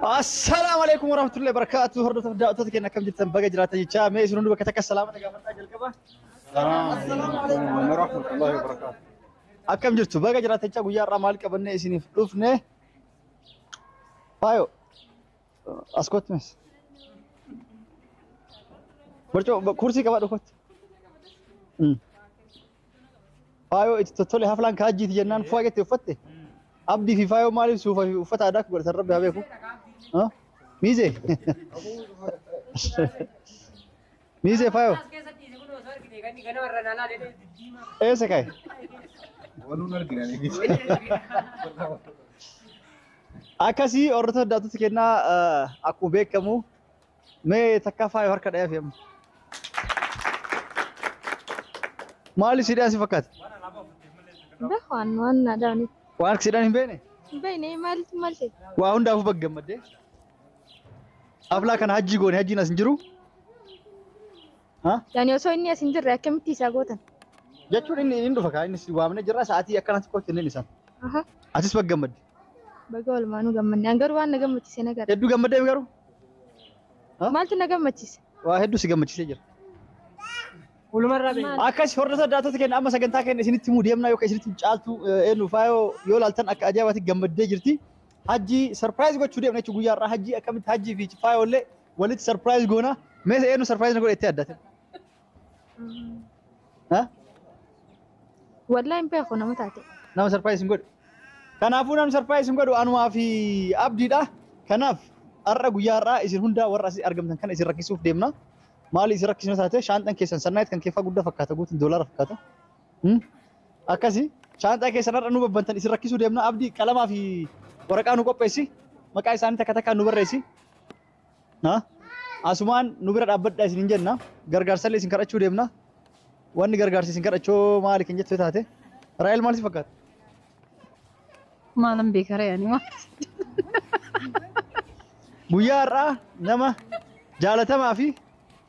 السلام عليكم ورحمة الله وبركاته. هردت دعوتك إنك كم جبت بقى جرات الجامع ما يسرون بكتك السلام عليكم السلام عليكم ورحمة الله وبركاته. أكم جبت بقى جرات الجامع ويا رمال كبرنا إسني فلوفنا فايو أسكت مس برجو كرسي كمان أخوت فايو تطلع حفلان كاجي تجنن فوق تفتح أبدي في فايو مالي سوف في فتح داك قلت الرب يا بيكو ها ميزة ميزة فايو إيه سكاي أكاسي أورث داتو تكنا أكو بيك كمو ما تكافى هركة يا فيهم مالي سيدا سفكات بخوان وانا داني وانك سيدا بيني بيني مالتي وأهون دافو بجمد أفلا كان حجي قوني حجي ناس نجرو ها يعني وصو إني أسنجر رأكم تيساقوتا جاتشون إني إندو فكا إني سوامنا جرا ساعتي أكنا تقول تنين لسان أها أسيس بجمد بقول ما نو جمعني أنجر وانا جمتي سنجر يدو جمد ده مكرو مالتي نجمتي وهدو سجمد سجر ولو مرة بين أكاش هرنا داتو تكين أما سجنتا كين إسني تيمو ديمنا يوكا إسني تجالتو إنه فايو يولالتن أك أجابتي جمد ده جرتي حجي سرپرايز قد شدي أبني تقول يا را حجي أكمل حجي في فايو ولا ولد سرپرايز قونا ما إنه سرپرايز نقول إتيادات ها والله إن بيخونا متعتي نام سرپرايز نقول كنافو نام سرپرايز نقول أنا ما في أبدي ده كناف أرجو يا را إسر هندا وراسي أرجم كان إسر ركيسوف ديمنا مالي إسر ركيسنا ساته شانتن كيسن سنايت كان كيفا قد فكاته قلت $1 فكاته أكاسي شانتن كيسن أرنو ببنتن إسر ركيسو ديمنا أبدي كلامه في ورقة نوكو بيسي مكاي سانتا كتاكا نوبر ريسي ها أسمان نوبر أبد دايس نينجنا غرغار سالي سنكر أشوا ديمنا واني غرغار سنكر أشوا مالي كنجت فتاته رايل مالي فكات ما لم بيكره يعني ما بويارا نما جالتا ما في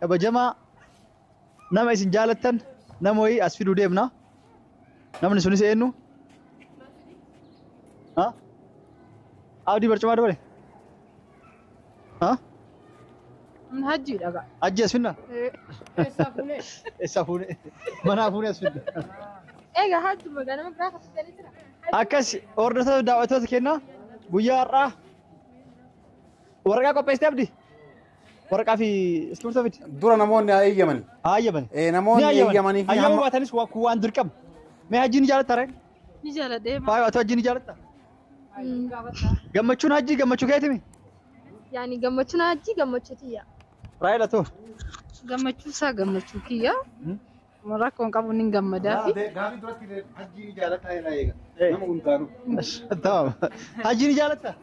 أبا جما نما إسن جالتن نموي أسفيدو ديمنا نما نسوني سينو ها أودي برشما دولي ها من هجي لقى أجي أسفنا إسافوني منا أفوني أسفنا إيه هاد مجانا مبراك تاني ترى أكاس أوردر دعوته تكينا بويارا ورقة كوبيس تبدي ورقة في اسكورتو فيدي دورنا نمون أي يمن. يمن إيه نمون أي يمني في أيام ما تنس وان دركم ما هجيني جالت ترى نجالة ده فاي أتوجيني جالت جمّتشون هجي جمّتشو كيتمي يعني جمتشنا هجي جمتشتيا راي لا تو gammachu kiyya rakkoon qabu nin gammadaa fi قاعد دلوقتي حجي جالتها هنا إيه. نمو قنتانو. تمام هجيني جالت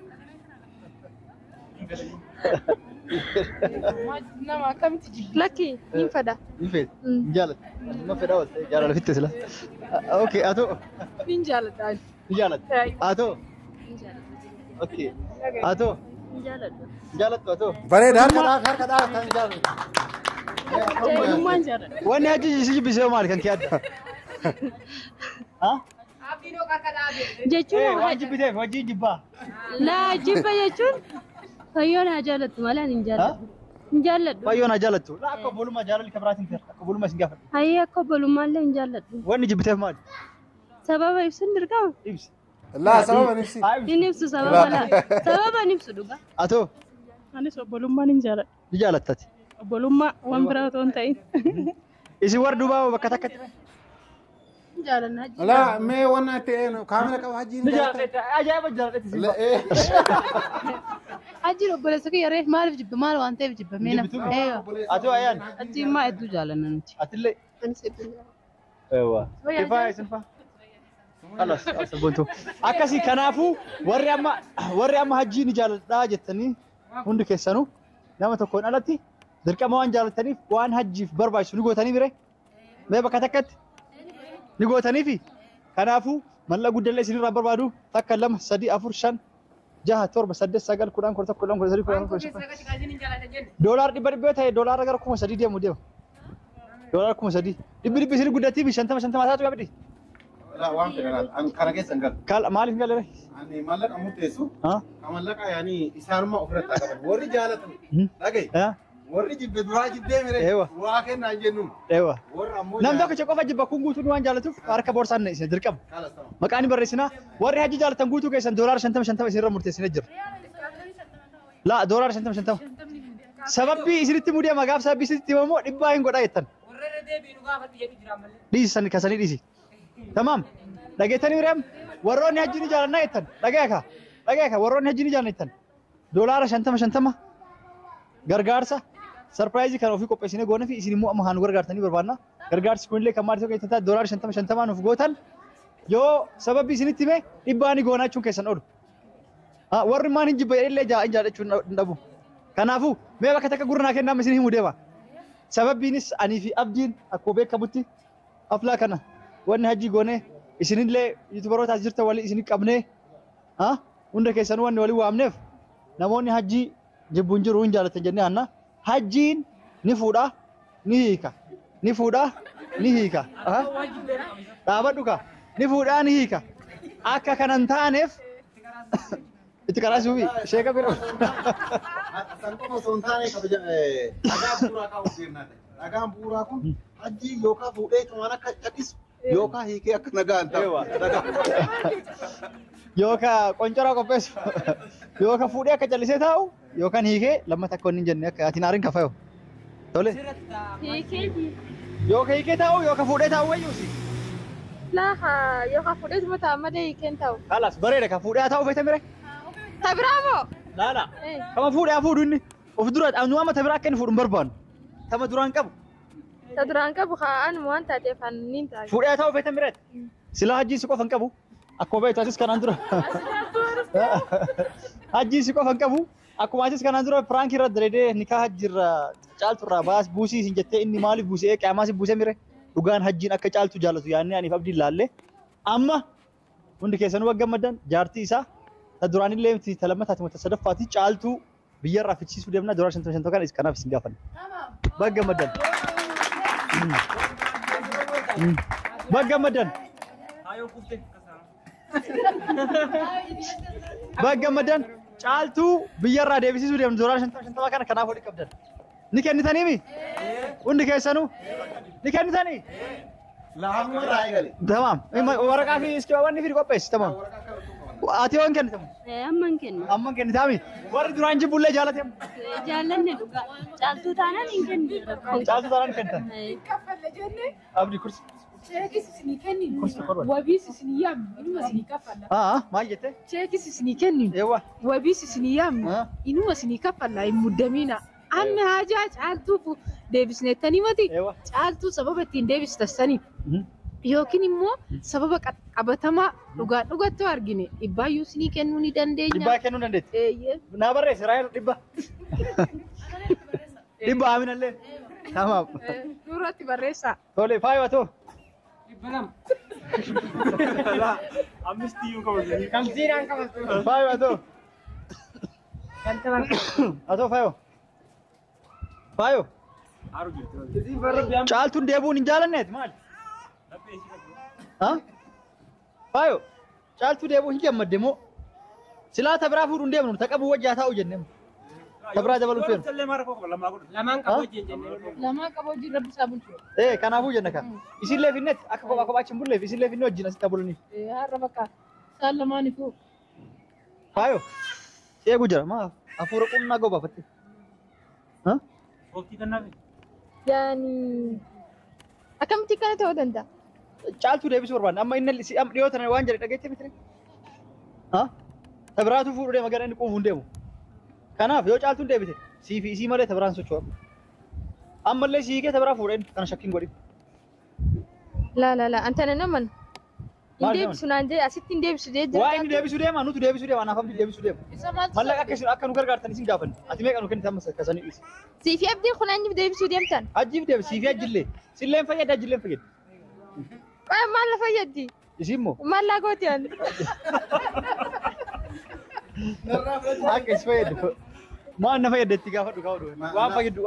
nama akkamitti jibbi لكي ينفدا يفيد جالت ما في داول جالت في التسلا اوكي اتو nin jaaladha جالت اتو اوكي اتو جالت اتو فريد هركدا كان جالت. eenyummaan jaaladha وانا هجي سيجي بيسوي مالك انت يد ها جيتشون واجي بيتي واجي جبا لا جيبا جيتشون هيونا جالت مالا نجالت نجالت بايونا جالت لا اكو بولو ما جال الكبرات انت اكو بولو ما سنقفل هيا قبلوا مالا نجالت وانا جبتي مال سبب يفسن درقام يمس لا سبب نفسي. نفسه سبب لا سبب نفسه دوبا اتو anis obbolummaa nin jaaladha جالت تاتي obbolummaa waan biraa otoo hin ta'in ايش ورد دوبا بكتك jaalanna hajji لا ما وانا تين كاميرا كوا حجي نجالت اجايب جالت لا إيه. hajji obboleessa kiyya reef maaliif jibba maal waan ta'eef jibba meena اتو ايان hajji immaa hedduu jaalanna nuti اتلي ايوه كفايه سنفا خلاص بونتو اكاسي كنافو وري اما حجي نجالدا جتني هند كيسانو نما تكون الاتي درقما وان جالتني وان حجي برباش نغوتني بره ما بكتكت نغوتني في كنافو ملا غدل سي ربر بادو تكلم سدي افرشان جاه تور بسد سغل كودان كورتا كودان كورتا سدي كودان دولار دي بربيتا دولار غير كوم سدي ديمو ديم دولار كوم سدي دي بربي سي غدتي بي شنتما شنتما تاتو يابدي لا وان فيران أنا كان جالس أنقل قال مالك قال لي أنا مالك أموت يسوع ها مالك يعني إسحاق ما أفرت أكبر وري جالتني لقي ها وري جيب بدراج جدي مري أيوة. واكن نجنون ايوه ور أمو نم دوك چقو فجب كون غوتو وان جالتو اركا بورسان نيس دركم خلاص تمام مكاني برسنا وري حاجي جالتن غوتو كيسن دولار شنتم شنتم يسير مرتسن جر لا دولار شنتم شنتم سببي اسرتي موديا مغاف سببي اسرتي مو دباين غدا يتن دي سن كسني دي تمام دغيتني ريم وروني حجني جالنا يتن دغيكا وروني حجني جالنا يتن دولار شنتم شنتم غرغارسا surprise kan ofii qopheessine goone fi isin immoo amma haan gargaartanii barbaadna gargaarsi kun illee kan maal ta'u keessatti doolaar 50 nuuf gootan yoo sababbi isinitti hime dhibbaani goonachuun keessan oolu warri maan hin jibba illee jaadhachuun dhabu kanaafu mee bakka takka gurnaa kennaa isin himuu deema sababbiinis anii fi abdiin akkoo beekamutti aflaa kana wanni hajii goone isinillee yuutubarootaas jirta walii isin qabnee hunda keessan wanni walii waamneef namoonni hajii jibbuun jiru hin jaalatan jennee hanna hajjiin ni fuudha ni hiika ni fuudha ni hiika dhaabadhu ka ni fuudha ni hiika akka kanan taaneef itti karaasuufi sheeka bira sanqoma sontaane kabaja dhagaan buuraa kaa hojjennaa dhagaan buuraa kun hajjii yookaan fuudhee tumaan akka cadhisu yookaan hiikee akka nagaan ta'u yookaan qoncoraa qopheessu yookaan fuudhee akka callisee taa'u yookaan hiikee lammata akka hin jenne akka ati naariin kafayo tole yookaan hiikee taa'u yookaan fuudhee taa'u wayyuusi laa yookaan fuudhee tuma taa'u malee hiikeen taa'u kalas bareeda ka fuudhee taa'u feete mire tabiraamo laala kama fuudhee fuudhu inni of dura anu amma tabiraa akka inni fuudhu hin barbaannu tama duraan qabu ta duraan qabu kaan waan taateef hanniin taa'u fuudhee taa'u feete mire sila hajjii si qofan qabu akkuma beektu asis kanaan dura hajjii si qofan qabu akkuma asis kanaan dura pirankii irra dareedee nikaa hajjiirra caaltu irraa baas buusii isin jettee inni maaliif buusee qaamaa si buusee mire dhugaan hajjiin akka caaltu jaallatu yaannee aniif abdiin laalle amma hundi keessanuu baggammadan jaartii isaa ta duraanillee miti ta lammataati mata sadaffaati caaltuu biyyarraa fichisiisuu deemna doolaar 55 kana kanaaf isin gaafanne baggammadan baggammadan baggammadan caaltuu biyyarraa deebisisuu deemna doolaar 55 kana kanaaf walitti qabdan ni kennitaniimi hundi keessanuu ni kennitanii lahamuu irraa eegale tamam waraqaa fi iskii wanni fi qopheessi tamam ati waan kennitamu amman kennitaami warri duraan jibbullee jaalatamu jaallanne dhugaa caaltuu taanaan hin kennu caaltuu taanaan kennitan abdi kursi Cheekis isinii kennin. Wabiis isinii yaamnu. Inuma isinii kaffalla. Maal jettee? Cheekis isinii kennin. Wabiis isinii yaamnu. Inuma isinii kaffalla hin muddamiina. Amma haajaa caaltuuf deebisneettanii mati. Caaltuu sababa ittiin deebistastaniif. Yookiin immoo sababa qabatamaa dhugaa dhugattoo argine dhibbaayyuu isinii kennuu ni dandeenya. Dhibbaa kennuu dandeetti. Naa barreesse raayyaa dhibba. Dhibba aaminallee. Tamaam. Duratti barreessaa. Tole faayoo atoo. Fayo atoo. Atoo fayo. Fayo. Caaltuun deebuun hin jaalanneeti maali? Fayo. Caaltuu deebuun hin gammadde moo? Silaa tabiraa fuudhuun deemnu taqabu wajjaa taa'u jennee. Tabiraa dabaluu feenu. Lamaan qabu hojii rabbi isaa bulchu. Kanaafuu jenna kan. Isinlee finnetti akka kophaa kophaachin bulleef isinlee finne wajjin asitti bulaniif. Har'a bakka isaan lamaaniifuu. Faayoo. Eegu jira maa hafuura qunnaa gobaafatte. Yaani akkamitti kana ta'uu danda'a? Caaltuu deebisuu barbaanna amma inni dhiyoo tana waan jedhe dhageettee miti. Tabiraatu fuudhuu deema gara inni quufuun deemu. Kanaaf yoo caaltuun deebite siifi isii malee tabiraan socho'u. Ammallee siikee tabiraa fuudheen kana shakkiin godhin. La antana naman. Deebisu naan jee asitti hin deebisu jee jira. Waa inni deebisuu deema nuti deebisuu deema anaaf abdii deebisuu deema. Mallaqa akka nu gargaartan isin gaafanne ati meeqa nu kennitan amma kasanii dhiisi. Siifi abdiin kun anjiif deebisuu deemtan. Ajjiif deebis siifi ajjillee silleen fayyada ajjilleen fayyada. Qoya maal la fayyaddi? Isin moo? Maal laa gooti an? Akka is fayyadu. ما أنا فيدتي كافر كافر وان فيدو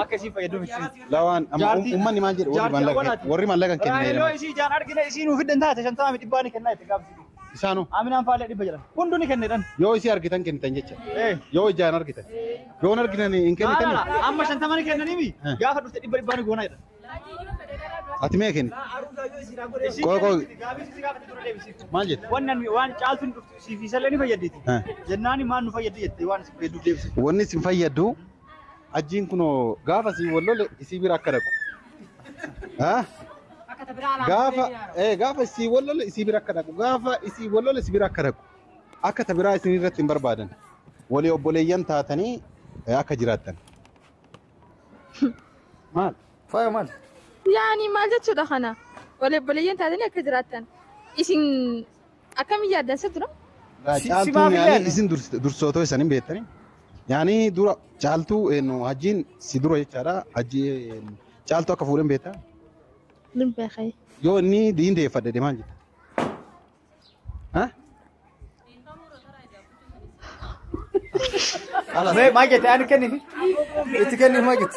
أكسي فيدو لوان أمني ما جري وري ما لقى كنيا لو يسي جان أركنا يسي نوفد أنت عشان تامي تباني كنا يتقابل إسانو أمين فعل دي بجرا كندوني كنيران يو يسي أركتان كنتان جتة يو جان أركتان يو أركتان إن كني تاني لا أما عشان تامي كنا نيمي كافر بس تباني باني غونا أتمي كن كوي ما جت وان چالتون في سلني فيدتي جناني ما نفيدتي وان فيدو ديبس wanni sin fayyadu ajjiin kuno gaafa si wallole isii bira akka dhaqu gaafa isii wallole isii bira akka dhaqu gaafa isii wallole isii bira akka dhaqu akka ta biraa isin irratti hin barbaadan walii obboleeyyan taatanii akka jiraattan maal فايا مال يعني ما جت شو دخنا ولا بليين تادني أكجراتن إسين أكمل يادن سترة caaltuun yaani isin dursootoo isaanii beektanii yaani dura caaltuu hajjiin si dura jechaadha hajji caaltuu akka fuudhan beektaa من بخير yoo inni diin deeffadhe deemaa jirta ما جت أنا كني يتكلم ما جت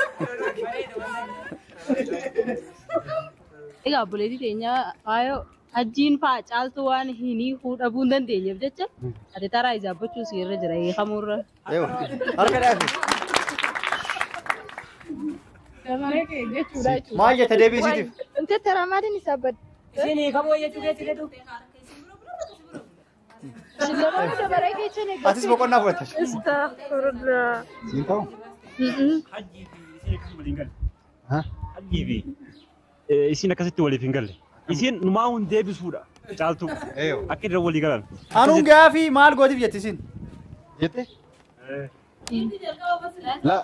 Egaa buleetii teenya faayoo hajjiin fa'aa caaltuu waan hinii fuudha buun dandeenyeef jecha ati taraa ijaabbachuu si irra jira hiikamurra. harka dhaafi maal jette deebisiitiif أنت ترى ما تني سبب Isinii kamoo jechuu keessi jedhu. شلون تبارك يجيني atis boqonnaa fudhatta استغفر الله siin ta'u Hajjii fi isin akkasuma waliin galle. Hajjii fi isin akkasitti waliif hin galle. Isin numaa hun deebisuudha caaltuu akka irra walii galan. anuun gaafii maal gootiif jetti isin jette la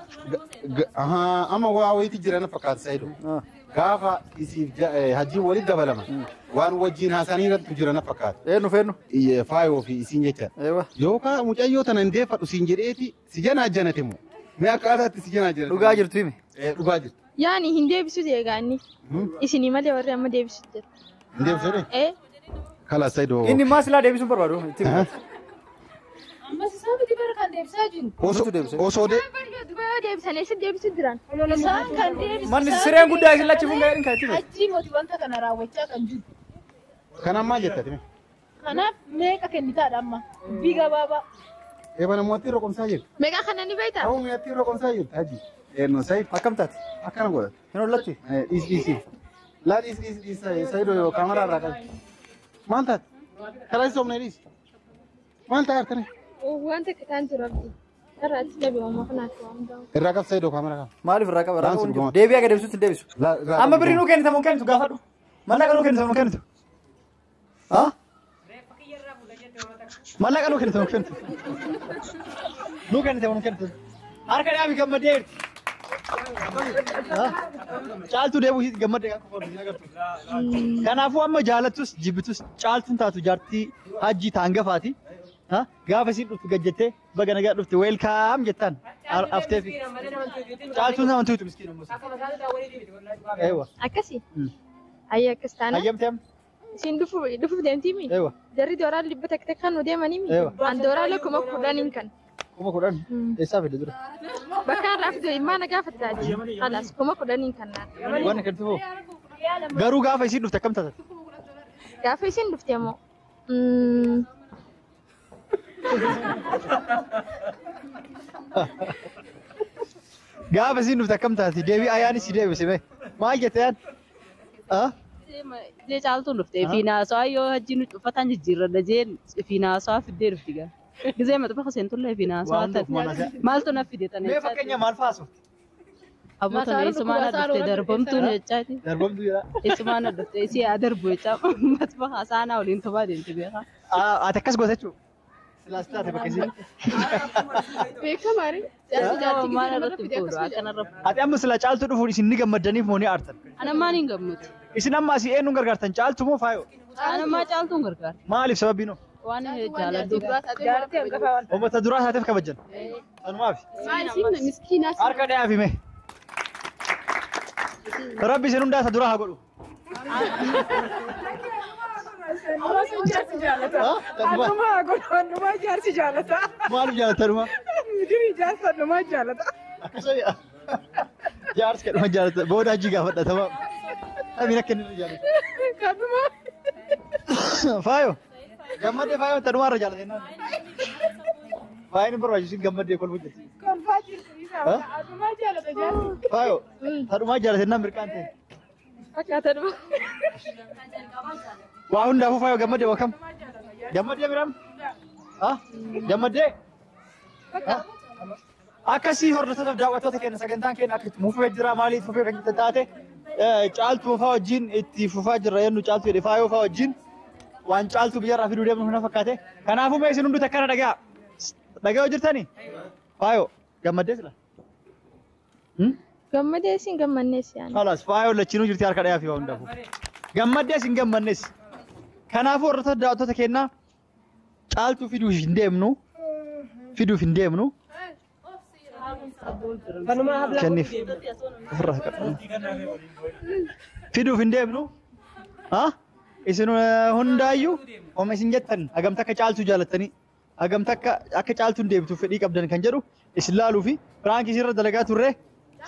amma waa wayiiti jira na fakkaata sayido gaafa isiif hajjiin walitti dabalama waan wajjiin haasanii irratti jira na fakkaata eenyu feennu faayoo fi isiin jecha yookaan mucayyoo tana hin deeffadhu siin jedheeti si janaa janate moo mee akkaataatti si janaa janate dhugaa jirtu himi dhugaa jirtu يعني هندي بيسود يا غاني إسني ما لي ورا ما دي بيسود hin deebisuu إيه kala sayido inni maa silaa deebisuun barbaadu أما سامي دي بركان دي بساجين osoo de دي بسنة سد دي بيسود دران سام كان دي بيسود manni sireen guddaa isin lachi fuun gaariin kaatti أجي موتي وانتا كان راويتشا كان جود kanaan maal jettati أنا ميكا كنيتا داما بيجا بابا eebana mootii roqomsaa jirti ميكا خناني بيتا ta'uu mootii roqomsaa jirti hajji eenyu sayid akkam taate akkana godhate hin hollatti dhiisi laal dhiisi sayidoo yoo kaamara irraa qabi maal taate karaa isa humna dhiisi maal taate harkanii وانتا كتان تربي ترى تجيبي وما خناك وامداو irraa qab sayidoo kaamara qaba maaliif irraa qaba Daansii rakkoo dhugamaa. deebii aga deebisuutti deebisu amma birrii nuu kennitu moo kennitu gaafadhu mallaqa nuu kennitu moo kennitu mallaqa nuu kennitu moo kennitu nuu kennitu moo kennitu harka dhaabi gammadee jirti caaltuu deebuu isiitti gammadee kan kufaatu hin agartu kanaafuu amma jaalattus jibbitus caaltuun taatu jaartii hajjii taangafaati gaafa isiin dhuftu gajjettee baga nagaa dhufte weelkaam jettaan haftee fi caaltuun nama tuutu miskiin ummus eewa أكسي هيا كستانا hayyamte amma سين دفو ديمتيمي eewa جري دورا اللي بتك تكن وديما نيمي أيوة. عن دورا لكم أكلانين كان kuma kudhan eessaa fide dura بكار رافدو ما أنا قافت تاجي خلاص كم أكلانين كان wanni kan tufu garuu gaafa isiin dhufte akkam taate قافي سين دفتيمو gaafa isiin dhufte akkam taate deebii ayyaani si deebise mee maal jette yaan Jee caaltuun dhuftee fi naasawaa yoo hajjiin uffataan jijjiirradha jeen fi naasawaa fiddee dhufti gaa. Gizee maxxanfa kaseen tullee fi naasawaa ta'e. Maaltu na fide tana mee fakkeenya maal faasu Aboota eessumaan dhuftee darbamtuun jechaati. darbamtu jira Eessumaan dhuftee isii adarbu jechaa maxxanfa hasaanaa waliin tobaa deemti beekaa. ati akkas goota jechuu silaas taate bakka isiin بيكم ماري Maal irratti fuudhu akkanarra. ati amma sila caaltuu dhufuun isin ni gammaddaniif moo ni aartan Ana maan hin gammuti. isin amma asii eenyuun gargaartan caaltu moo faayoo Ana maa caaltuun gargaara. maaliif sababiin hoo Waan jaaladhuuf. uummata duraa taateef kabajjan sanumaaf مسكينة harka dhiyaafi mee rabbi isin hundaa isa duraa haa godhu maaliif jaalattanuma Fikirii jaarsa namaa jaalata. Akkasuma jaarsa kan nama jaalata booda hajii gaafadha tamam. Amina kenni jaalata. Kabuma. Faayo. Gammadee faayo tanumarra jaalate naan. Faayin barbaachisu gammadee kolfu jechuudha. Kolfaa jirtu isaa adumaa jaalata jaarsi. Faayo tanumaa jaalate naan mirqaan ta'e. Fakkaata dhuma. Waa hundaafuu faayo gammadee wakam. Gammadee biram. Ha? Gammadee. Akkasii hordoftoota daawwattoota keenya sagantaan keenya akka mufee jira maaliif mufee kan jirtan taate caaltuu fa'aa wajjin itti fufaa jirra yennu caaltuu jedhe faayoo fa'aa wajjin waan caaltuu biyyarraa fiduu deemnu hunda fakkaate kanaafuu mee isin hundi takkana dhagaa dhaga'oo jirtanii faayoo gammaddee sila. Gammadee isin gammannees yaani. Kalaas faayoo lachinuu jirti harka dhayaa fi waa hundaafuu. Gammaddee isin gammannees. Kanaafuu hordoftoota daawwattoota keenyaa caaltuu fiduuf hin deemnu. Fiduuf hin deemnu. Kenniif. Fiduuf hin deemnu. Isin hundaayyuu oma isin jettan hagam takka caaltuu jaalattanii hagam takka akka caaltuun deebituuf fedhii qabdan kan jedhu isin laaluu fi firaankii isinirra dalagaa turre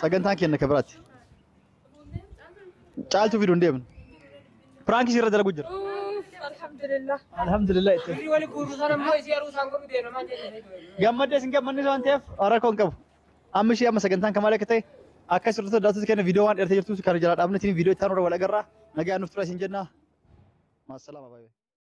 sagantaan keenya akka biraatti. Caaltuu fiduu hin deemnu. Firaankii isinirra dalaguu jira. Alhamdulillah. Gammadee isin gammannis waan ta'eef rakkoo hin qabu. Amma ishee amma sagantaan kamaal akka ta'e akka sirriitti daawwattoota keenya viidiyoo waan dheertee jirtuuf kan jala dhaabnetiin viidiyoo itti aanuu wal agarra nagaa nuuf tura isin jenna. Maasalaama baay'ee.